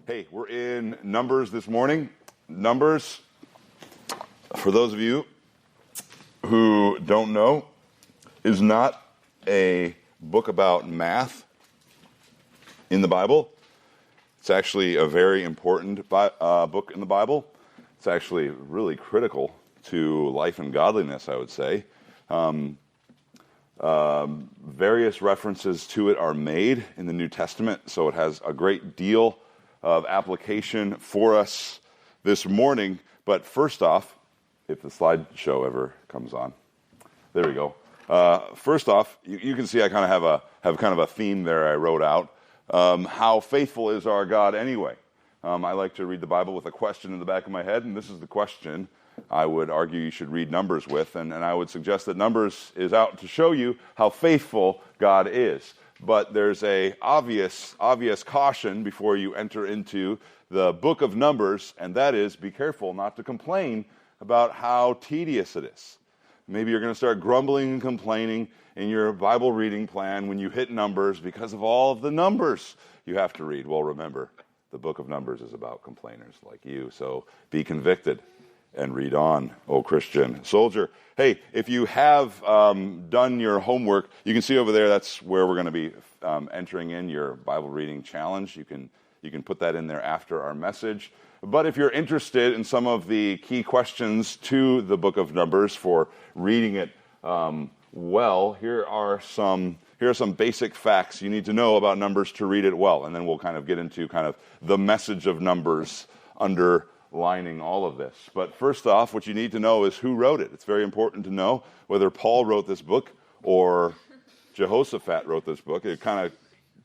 Hey, we're in Numbers this morning. Numbers, for those of you who don't know, is not a book about math in the Bible. It's actually a very important book in the Bible. It's actually really critical to life and godliness, I would say. Various references to it are made in the New Testament, so it has a great deal of application for us this morning. But first off, if the slideshow ever comes on, there we go. First off, you can see I kind of have kind of a theme there I wrote out. How faithful is our God anyway? I like to read the Bible with a question in the back of my head, and this is the question I would argue you should read Numbers with, and I would suggest that Numbers is out to show you how faithful God is. But there's a obvious caution before you enter into the book of Numbers, and that is be careful not to complain about how tedious it is. Maybe you're going to start grumbling and complaining in your Bible reading plan when you hit Numbers because of all of the numbers you have to read. Well, remember, the book of Numbers is about complainers like you, so be convicted and read on, O Christian soldier. Hey, if you have done your homework, you can see over there that's where we're going to be entering in your Bible reading challenge. You can put that in there after our message. But if you're interested in some of the key questions to the book of Numbers for reading it well, here are some basic facts you need to know about Numbers to read it well, and then we'll kind of get into kind of the message of Numbers underlining all of this. But first off, what you need to know is who wrote it. It's very important to know whether Paul wrote this book or Jehoshaphat wrote this book. It kind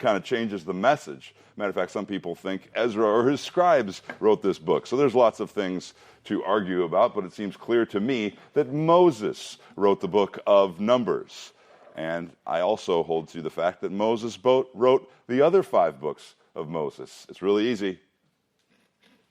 of changes the message. Matter of fact, some people think Ezra or his scribes wrote this book. So there's lots of things to argue about, but it seems clear to me that Moses wrote the book of Numbers. And I also hold to the fact that Moses wrote the other 5 books of Moses. It's really easy.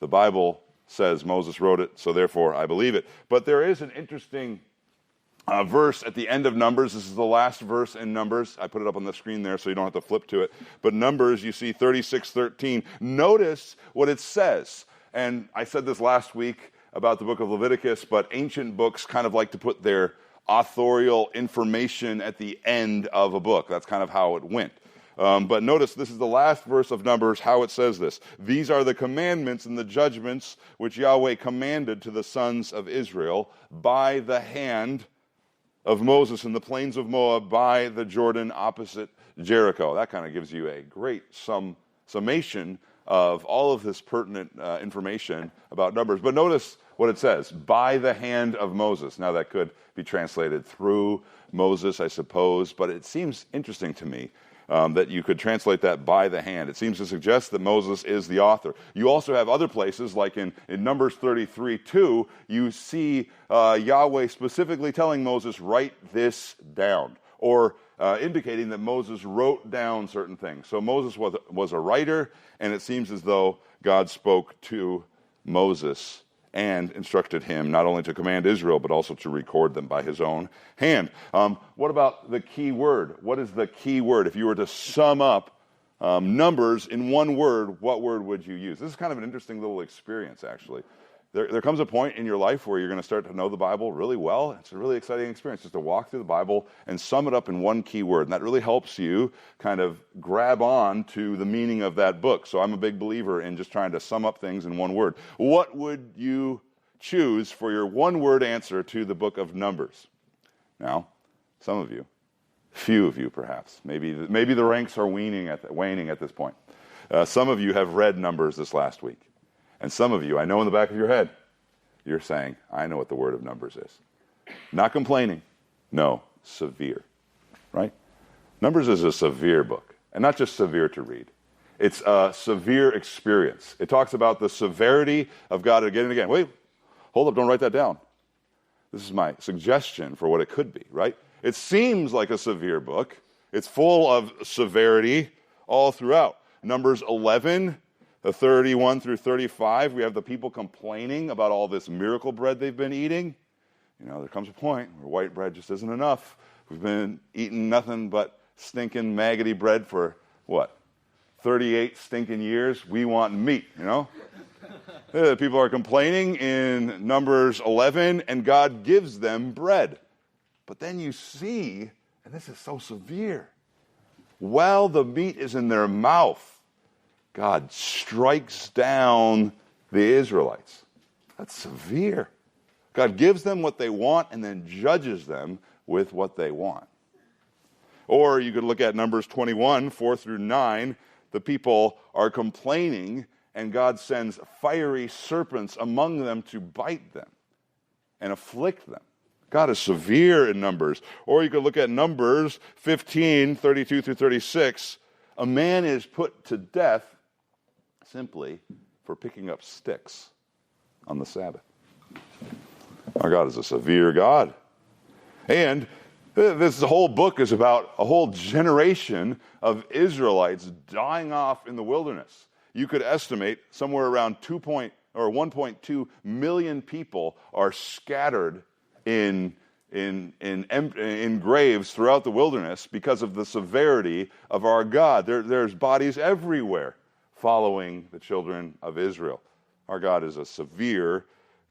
The Bible says Moses wrote it, so therefore I believe it. But there is an interesting verse at the end of Numbers. This is the last verse in Numbers. I put it up on the screen there so you don't have to flip to it. But Numbers, you see 36:13. Notice what it says. And I said this last week about the book of Leviticus, but ancient books kind of like to put their authorial information at the end of a book. That's kind of how it went. But notice, this is the last verse of Numbers, how it says this. These are the commandments and the judgments which Yahweh commanded to the sons of Israel by the hand of Moses in the plains of Moab by the Jordan opposite Jericho. That kind of gives you a great summation of all of this pertinent information about Numbers. But notice what it says, by the hand of Moses. Now that could be translated through Moses, I suppose, but it seems interesting to me that you could translate that by the hand. It seems to suggest that Moses is the author. You also have other places, like in Numbers 33:2, you see Yahweh specifically telling Moses, write this down, or indicating that Moses wrote down certain things. So Moses was a writer, and it seems as though God spoke to Moses and instructed him not only to command Israel, but also to record them by his own hand. What about the key word? What is the key word? If you were to sum up Numbers in one word, what word would you use? This is kind of an interesting little experience, actually. There comes a point in your life where you're going to start to know the Bible really well. It's a really exciting experience just to walk through the Bible and sum it up in one key word. And that really helps you kind of grab on to the meaning of that book. So I'm a big believer in just trying to sum up things in one word. What would you choose for your one-word answer to the book of Numbers? Now, some of you, few of you perhaps, maybe the ranks are waning at this point. Some of you have read Numbers this last week. And some of you, I know in the back of your head, you're saying, I know what the word of Numbers is. Not complaining. No, severe. Right? Numbers is a severe book. And not just severe to read. It's a severe experience. It talks about the severity of God again and again. Wait, hold up, don't write that down. This is my suggestion for what it could be, right? It seems like a severe book. It's full of severity all throughout. Numbers 11, 31 through 35, we have the people complaining about all this miracle bread they've been eating. You know, there comes a point where white bread just isn't enough. We've been eating nothing but stinking, maggoty bread for, 38 stinking years. We want meat, People are complaining in Numbers 11, and God gives them bread. But then you see, and this is so severe, while the meat is in their mouth, God strikes down the Israelites. That's severe. God gives them what they want and then judges them with what they want. Or you could look at Numbers 21, 4 through 9. The people are complaining, and God sends fiery serpents among them to bite them and afflict them. God is severe in Numbers. Or you could look at Numbers 15, 32 through 36. A man is put to death simply for picking up sticks on the Sabbath. Our God is a severe God. And this whole book is about a whole generation of Israelites dying off in the wilderness. You could estimate somewhere around 1.2 million people are scattered in graves throughout the wilderness because of the severity of our God. There's bodies everywhere following the children of Israel. Our God is a severe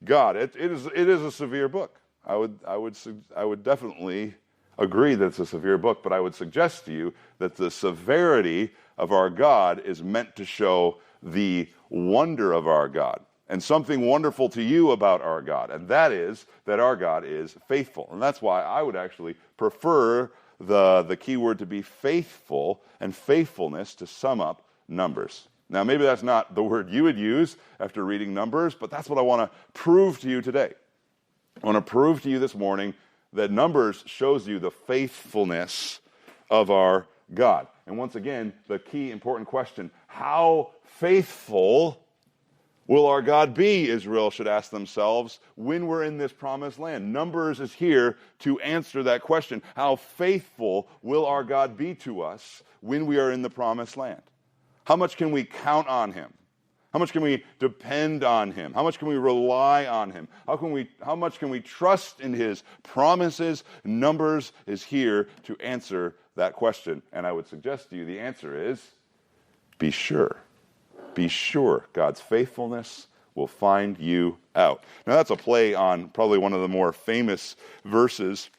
God. It is a severe book. I would definitely agree that it's a severe book, but I would suggest to you that the severity of our God is meant to show the wonder of our God and something wonderful to you about our God, and that is that our God is faithful. And that's why I would actually prefer the key word to be faithful and faithfulness to sum up Numbers. Now, maybe that's not the word you would use after reading Numbers, but that's what I want to prove to you today. I want to prove to you this morning that Numbers shows you the faithfulness of our God. And once again, the key important question, how faithful will our God be, Israel should ask themselves, when we're in this promised land? Numbers is here to answer that question. How faithful will our God be to us when we are in the promised land? How much can we count on him? How much can we depend on him? How much can we rely on him? How much can we trust in his promises? Numbers is here to answer that question. And I would suggest to you the answer is, be sure. Be sure God's faithfulness will find you out. Now that's a play on probably one of the more famous verses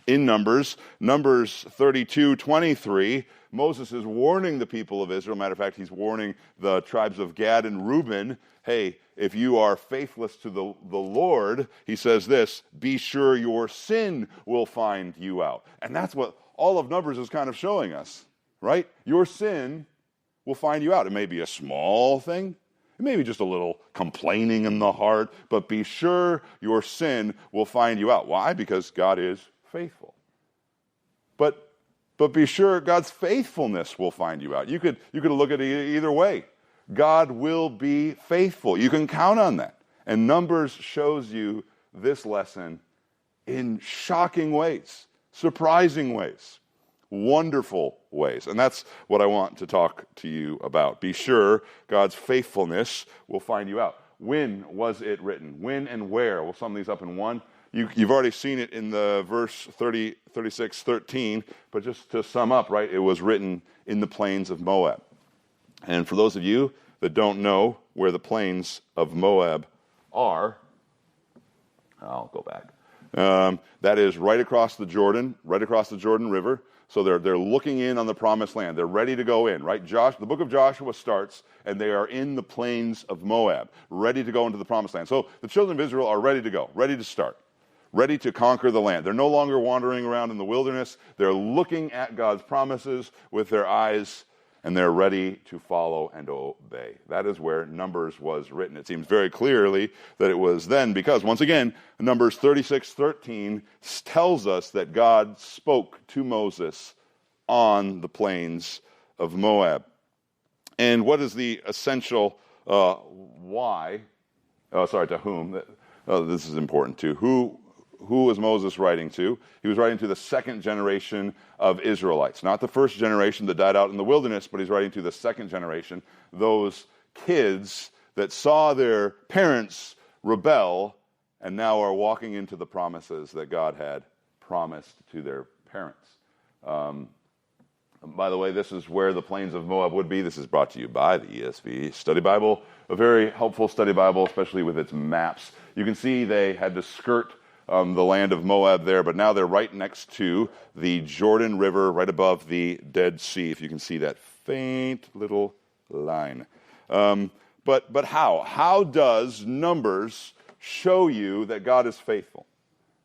in Numbers. Numbers 32:23. Moses is warning the people of Israel. Matter of fact, he's warning the tribes of Gad and Reuben, hey, if you are faithless to the Lord, he says this, be sure your sin will find you out. And that's what all of Numbers is kind of showing us, right? Your sin will find you out. It may be a small thing. It may be just a little complaining in the heart, but be sure your sin will find you out. Why? Because God is faithful. But be sure God's faithfulness will find you out. You could look at it either way. God will be faithful. You can count on that. And Numbers shows you this lesson in shocking ways, surprising ways, wonderful ways. And that's what I want to talk to you about. Be sure God's faithfulness will find you out. When was it written? When and where? We'll sum these up in one. You've already seen it in the verse 36:13, but just to sum up, right, it was written in the plains of Moab. And for those of you that don't know where the plains of Moab are, I'll go back. That is right across the Jordan River. So they're looking in on the promised land. They're ready to go in, right? The book of Joshua starts, and they are in the plains of Moab, ready to go into the promised land. So the children of Israel are ready to go, ready to start, ready to conquer the land. They're no longer wandering around in the wilderness. They're looking at God's promises with their eyes, and they're ready to follow and obey. That is where Numbers was written. It seems very clearly that it was then, because, once again, Numbers 36:13 tells us that God spoke to Moses on the plains of Moab. And what is the essential why? To whom? This is important too. Who was Moses writing to? He was writing to the second generation of Israelites. Not the first generation that died out in the wilderness, but he's writing to the second generation, those kids that saw their parents rebel and now are walking into the promises that God had promised to their parents. By the way, this is where the plains of Moab would be. This is brought to you by the ESV Study Bible, a very helpful study Bible, especially with its maps. You can see they had to skirt the land of Moab there, but now they're right next to the Jordan River, right above the Dead Sea, if you can see that faint little line. But how? How does Numbers show you that God is faithful?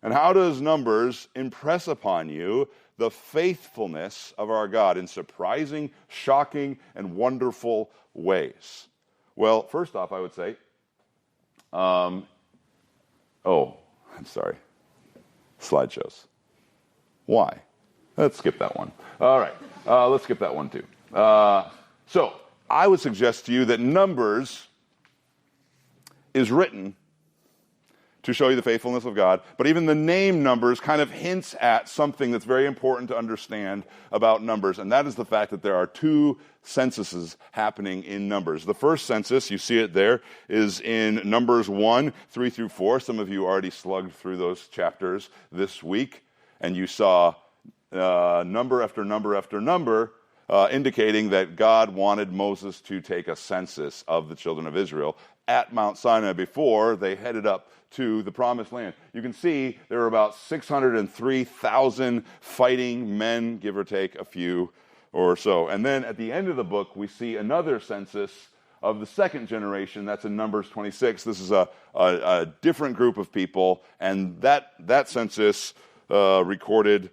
And how does Numbers impress upon you the faithfulness of our God in surprising, shocking, and wonderful ways? Well, first off, I would say, I'm sorry, slideshows. Why? Let's skip that one. All right, let's skip that one too. So I would suggest to you that Numbers is written to show you the faithfulness of God, but even the name Numbers kind of hints at something that's very important to understand about Numbers, and that is the fact that there are two censuses happening in Numbers. The first census, you see it there, is in Numbers 1, 3 through 4. Some of you already slugged through those chapters this week, and you saw number after number after number indicating that God wanted Moses to take a census of the children of Israel at Mount Sinai before they headed up to the Promised Land. You can see there were about 603,000 fighting men, give or take a few or so. And then at the end of the book, we see another census of the second generation. That's in Numbers 26. This is a different group of people, and that census recorded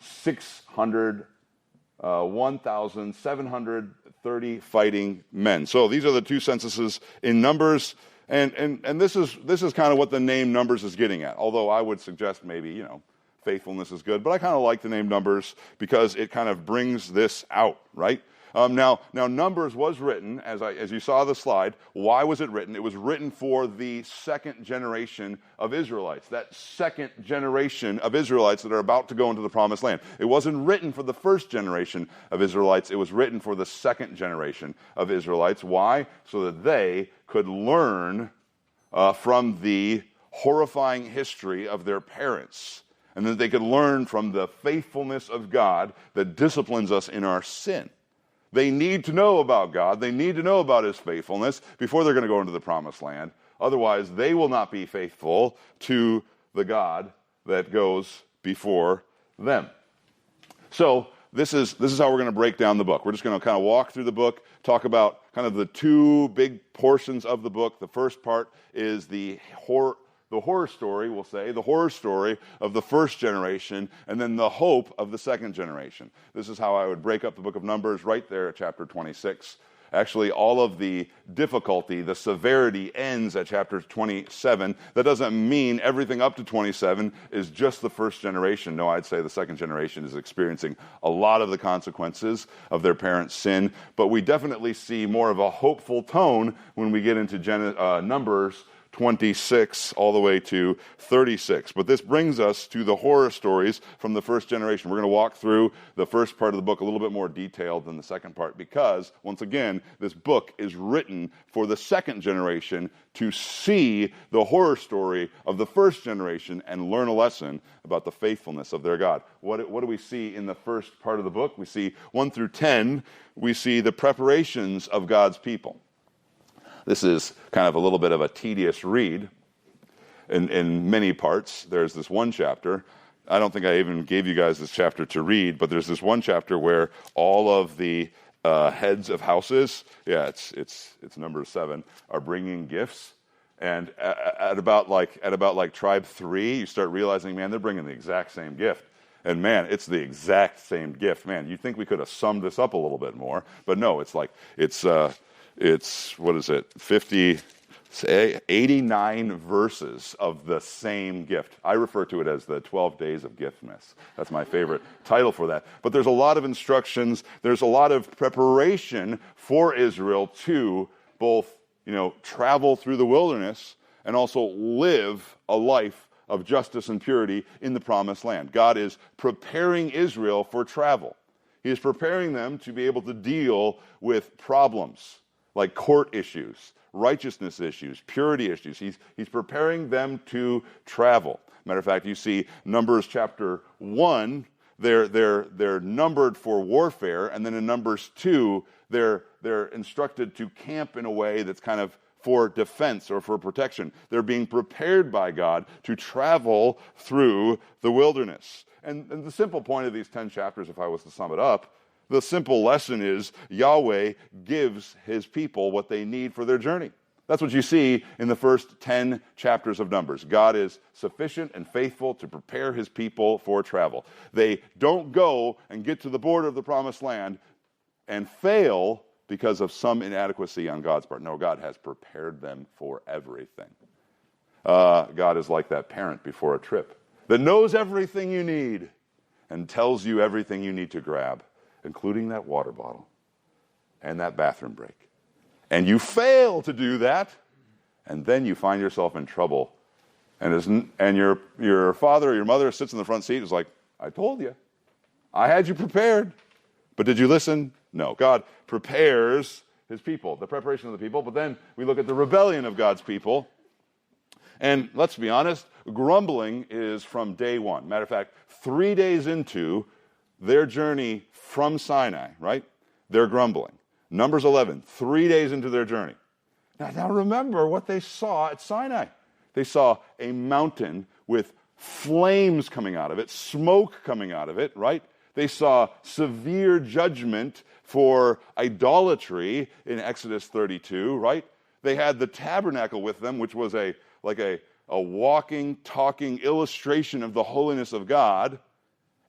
1,730 fighting men. So these are the two censuses in Numbers, and this is kind of what the name Numbers is getting at. Although I would suggest maybe, faithfulness is good, but I kind of like the name Numbers because it kind of brings this out, right? Now Numbers was written, as you saw the slide. Why was it written? It was written for the second generation of Israelites, that second generation of Israelites that are about to go into the Promised Land. It wasn't written for the first generation of Israelites. It was written for the second generation of Israelites. Why? So that they could learn from the horrifying history of their parents, and that they could learn from the faithfulness of God that disciplines us in our sin. They need to know about God. They need to know about His faithfulness before they're going to go into the Promised Land. Otherwise, they will not be faithful to the God that goes before them. So this is how we're going to break down the book. We're just going to kind of walk through the book, talk about kind of the two big portions of the book. The first part is the horror story, we'll say, the horror story of the first generation, and then the hope of the second generation. This is how I would break up the book of Numbers right there at chapter 26. Actually, all of the difficulty, the severity ends at chapter 27. That doesn't mean everything up to 27 is just the first generation. No, I'd say the second generation is experiencing a lot of the consequences of their parents' sin, but we definitely see more of a hopeful tone when we get into Numbers 26 all the way to 36. But this brings us to the horror stories from the first generation. We're going to walk through the first part of the book a little bit more detailed than the second part because, once again, this book is written for the second generation to see the horror story of the first generation and learn a lesson about the faithfulness of their God. What do we see in the first part of the book? We see 1 through 10. We see the preparations of God's people. This is kind of a little bit of a tedious read in many parts. There's this one chapter. I don't think I even gave you guys this chapter to read, but there's this one chapter where all of the heads of houses, it's number 7, are bringing gifts. And at about tribe 3, you start realizing, man, they're bringing the exact same gift. And man, it's the exact same gift. Man, you'd think we could have summed this up a little bit more, but no, it's 89 verses of the same gift. I refer to it as the 12 days of giftmas. That's my favorite title for that. But there's a lot of instructions. There's a lot of preparation for Israel to both, travel through the wilderness and also live a life of justice and purity in the Promised Land. God is preparing Israel for travel. He is preparing them to be able to deal with problems like court issues, righteousness issues, purity issues. He's preparing them to travel. Matter of fact, you see Numbers chapter 1, they're numbered for warfare, and then in Numbers 2, they're instructed to camp in a way that's kind of for defense or for protection. They're being prepared by God to travel through the wilderness. And the simple point of these 10 chapters, if I was to sum it up, the simple lesson is Yahweh gives his people what they need for their journey. That's what you see in the first 10 chapters of Numbers. God is sufficient and faithful to prepare his people for travel. They don't go and get to the border of the promised land and fail because of some inadequacy on God's part. No, God has prepared them for everything. God is like that parent before a trip that knows everything you need and tells you everything you need to grab, including that water bottle and that bathroom break. And you fail to do that, and then you find yourself in trouble. And your father or your mother sits in the front seat and is like, I told you. I had you prepared. But did you listen? No. God prepares his people, the preparation of the people. But then we look at the rebellion of God's people. And let's be honest, grumbling is from day one. Matter of fact, 3 days into their journey from Sinai, right? They're grumbling. Numbers 11, 3 days into their journey. Now remember what they saw at Sinai. They saw a mountain with flames coming out of it, smoke coming out of it, right? They saw severe judgment for idolatry in Exodus 32, right? They had the tabernacle with them, which was a walking, talking illustration of the holiness of God.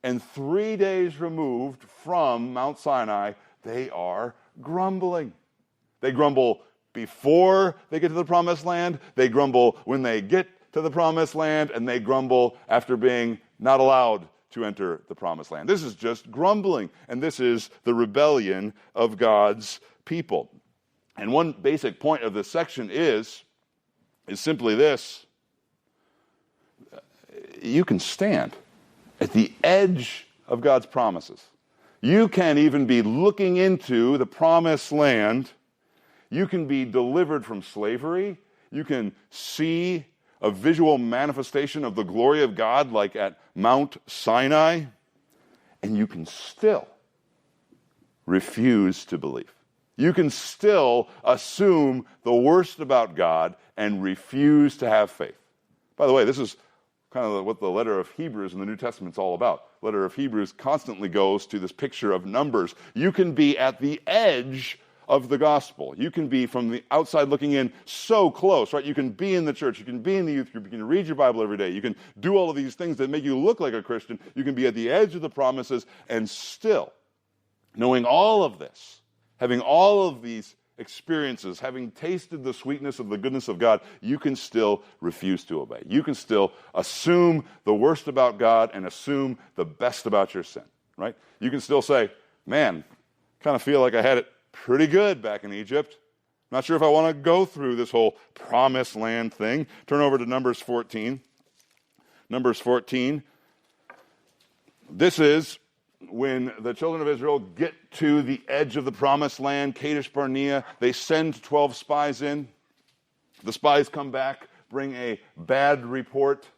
And 3 days removed from Mount Sinai, they are grumbling. They grumble before they get to the promised land. They grumble when they get to the promised land, and they grumble after being not allowed to enter the promised land. This is just grumbling, and this is the rebellion of God's people. And one basic point of this section is simply this: you can stand at the edge of God's promises. You can even be looking into the promised land. You can be delivered from slavery. You can see a visual manifestation of the glory of God like at Mount Sinai. And you can still refuse to believe. You can still assume the worst about God and refuse to have faith. By the way, this is kind of what the letter of Hebrews in the New Testament is all about. The letter of Hebrews constantly goes to this picture of numbers. You can be at the edge of the gospel. You can be from the outside looking in so close, right? You can be in the church. You can be in the youth group. You can read your Bible every day. You can do all of these things that make you look like a Christian. You can be at the edge of the promises and still, knowing all of this, having all of these experiences, having tasted the sweetness of the goodness of God, you can still refuse to obey. You can still assume the worst about God and assume the best about your sin, right? You can still say, man, kind of feel like I had it pretty good back in Egypt. Not sure if I want to go through this whole promised land thing. Turn over to Numbers 14. Numbers 14. This is when the children of Israel get to the edge of the promised land, Kadesh Barnea. They send 12 spies in. The spies come back, bring a bad report.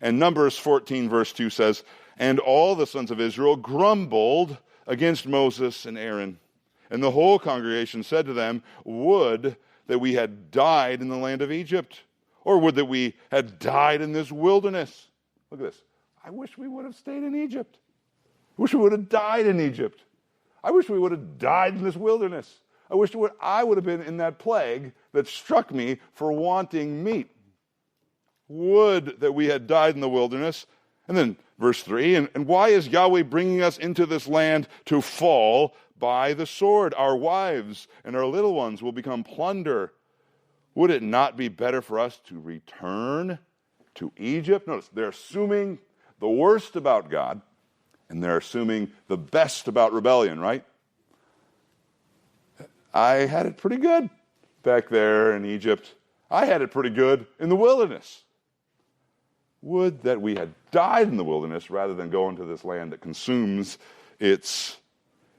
And Numbers 14 verse 2 says, and all the sons of Israel grumbled against Moses and Aaron. And the whole congregation said to them, would that we had died in the land of Egypt, or would that we had died in this wilderness. Look at this. I wish we would have stayed in Egypt. I wish we would have died in Egypt. I wish we would have died in this wilderness. I wish I would have been in that plague that struck me for wanting meat. Would that we had died in the wilderness. And then verse 3, and why is Yahweh bringing us into this land to fall by the sword? Our wives and our little ones will become plunder. Would it not be better for us to return to Egypt? Notice, they're assuming the worst about God, and they're assuming the best about rebellion, right? I had it pretty good back there in Egypt. I had it pretty good in the wilderness. Would that we had died in the wilderness rather than go into this land that consumes its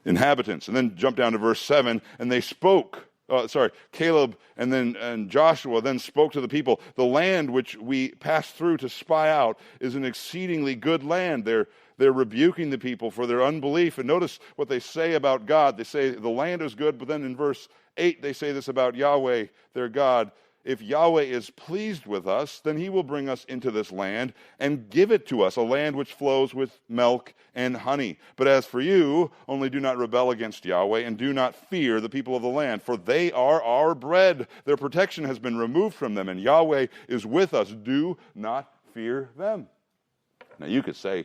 inhabitants. And then jump down to verse 7, and they spoke Caleb and Joshua then spoke to the people. The land which we passed through to spy out is an exceedingly good land. They're rebuking the people for their unbelief. And notice what they say about God. They say the land is good, but then in verse 8 they say this about Yahweh, their God. If Yahweh is pleased with us, then he will bring us into this land and give it to us, a land which flows with milk and honey. But as for you, only do not rebel against Yahweh and do not fear the people of the land, for they are our bread. Their protection has been removed from them, and Yahweh is with us. Do not fear them. Now you could say,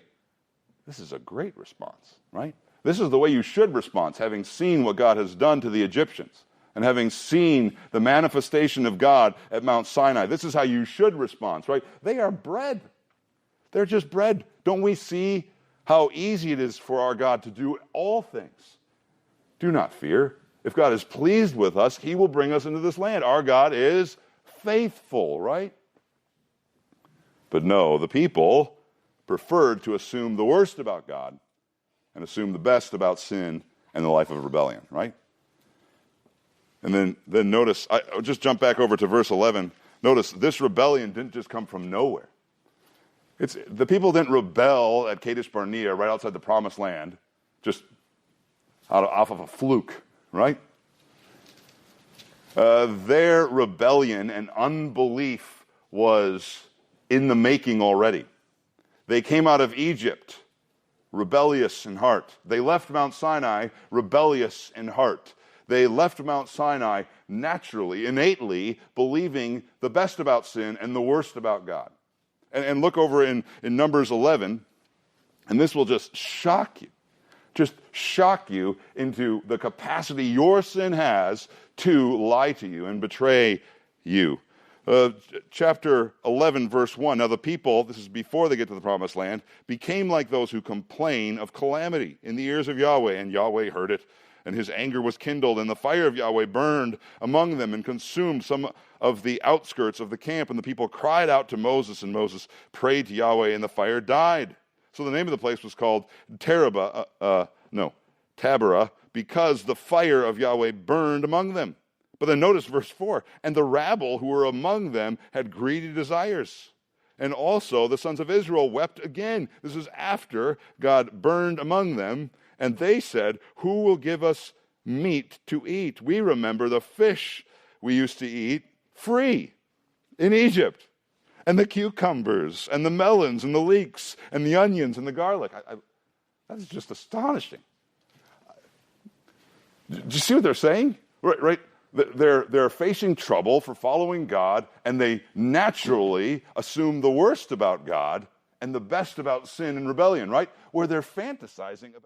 this is a great response, right? This is the way you should respond, having seen what God has done to the Egyptians. And having seen the manifestation of God at Mount Sinai, this is how you should respond, right? They are bread. They're just bread. Don't we see how easy it is for our God to do all things? Do not fear. If God is pleased with us, he will bring us into this land. Our God is faithful, right? But no, the people preferred to assume the worst about God and assume the best about sin and the life of rebellion, right? And then notice, I'll just jump back over to verse 11. Notice, this rebellion didn't just come from nowhere. The people didn't rebel at Kadesh Barnea, right outside the promised land, just off of a fluke, right? Their rebellion and unbelief was in the making already. They came out of Egypt, rebellious in heart. They left Mount Sinai, rebellious in heart. They left Mount Sinai naturally, innately, believing the best about sin and the worst about God. And look over in Numbers 11, and this will just shock you into the capacity your sin has to lie to you and betray you. Chapter 11, verse 1, now the people, this is before they get to the promised land, became like those who complain of calamity in the ears of Yahweh, and Yahweh heard it. And his anger was kindled, and the fire of Yahweh burned among them and consumed some of the outskirts of the camp. And the people cried out to Moses, and Moses prayed to Yahweh, and the fire died. So the name of the place was called Taberah, because the fire of Yahweh burned among them. But then notice verse 4, and the rabble who were among them had greedy desires. And also the sons of Israel wept again. This is after God burned among them. And they said, who will give us meat to eat? We remember the fish we used to eat free in Egypt, and the cucumbers, and the melons, and the leeks, and the onions, and the garlic. That is just astonishing. Do you see what they're saying? Right? They're facing trouble for following God, and they naturally assume the worst about God and the best about sin and rebellion, right? Where they're fantasizing about